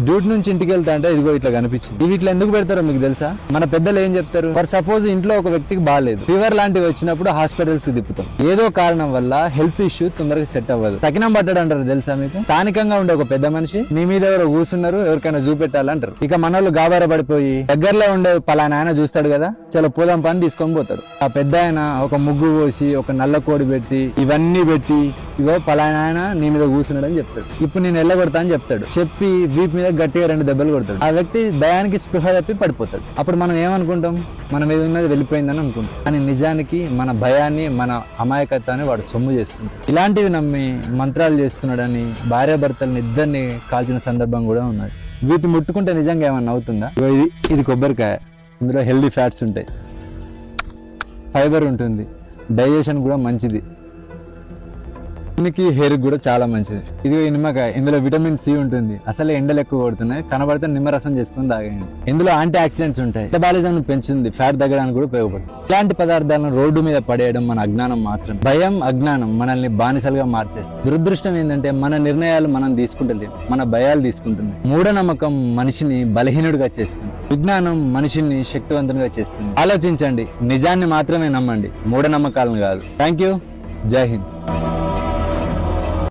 Duty నుంచి ఇంటికి వెళ్తా అంటే ఇదిగో ఇట్లా కనిపించింది. ఇవి ఇట్లా ఎందుకు పెడతారో మీకు తెలుసా? మన పెద్దలు ఏం చెప్తారు, ఫర్ సపోజ్ ఇంట్లో ఒక వ్యక్తికి బాగాలేదు, ఫీవర్ లాంటివి వచ్చినప్పుడు హాస్పిటల్స్ కి తిప్పుతాం. ఏదో కారణం వల్ల హెల్త్ ఇష్యూ తొందరగా సెట్ అవ్వదు, తకినం పట్టాడు అంటారు తెలుసా మీకు? స్థానికంగా ఉండే ఒక పెద్ద మనిషి మీ మీద ఎవరో కూర్చున్నారు, ఎవరికైనా చూపెట్టాలంటారు. ఇక మనోళ్ళు గాబార పడిపోయి దగ్గరలో ఉండే పలానా ఆయన చూస్తాడు కదా, చలో పోదాం పని తీసుకొని పోతారు. ఆ పెద్ద ఆయన ఒక ముగ్గు పోసి ఒక నల్ల కోడి పెట్టి ఇవన్నీ పెట్టి ఇగో పలానా ఆయన నీ మీద కూర్చున్నాడు అని చెప్తాడు. ఇప్పుడు నేను ఎల్లగొడతా అని చెప్తాడు. చెప్పి వీపు మీద గట్టిగా 2 దెబ్బలు కొడతాడు. ఆ వ్యక్తి భయానికి స్పృహ తప్పి పడిపోతాడు. అప్పుడు మనం ఏమనుకుంటాం, మన మీద ఉన్నది వెళ్ళిపోయిందని అనుకుంటాం. కానీ నిజానికి మన భయాన్ని, మన అమాయకత్వాన్ని వాడు సొమ్ము చేసుకుంటాడు. ఇలాంటివి నమ్మి మంత్రాలు చేస్తున్నాడని భార్యాభర్తలను ఇద్దరిని కాల్చిన సందర్భం కూడా ఉన్నది. వీటిని ముట్టుకుంటే నిజంగా ఏమన్నా అవుతుందా? ఇది కొబ్బరికాయ, ఇందులో హెల్దీ ఫ్యాట్స్ ఉంటాయి, ఫైబర్ ఉంటుంది, డైజెషన్ కూడా మంచిది, హెయిర్ కూడా చాలా మంచిది. ఇది నిమ్మకాయ, ఇందులో విటమిన్ సి ఉంటుంది. అసలే ఎండలు ఎక్కువ కొడుతున్నాయి, కనబడితే నిమ్మరసం చేసుకుని తాగండి. ఇందులో యాంటీ ఆక్సిడెంట్స్ ఉంటాయి, మెటబాలిజం పెంచుతుంది, ఫ్యాట్ తగ్గడానికి కూడా ఉపయోగపడుతుంది. ఇలాంటి పదార్థాలను రోడ్డు మీద పడేయడం మన అజ్ఞానం మాత్రం. భయం, అజ్ఞానం మనల్ని బానిసలుగా మార్చేస్తుంది. దురదృష్టం ఏంటంటే మన నిర్ణయాలు మనం తీసుకుంటలేము, మన భయాలు తీసుకుంటున్నాయి. మూఢనమ్మకం మనిషిని బలహీనుడిగా చేస్తుంది, విజ్ఞానం మనిషిని శక్తివంతునిగా చేస్తుంది. ఆలోచించండి, నిజాన్ని మాత్రమే నమ్మండి, మూఢనమ్మకాలను కాదు. Thank you. జై హింద్.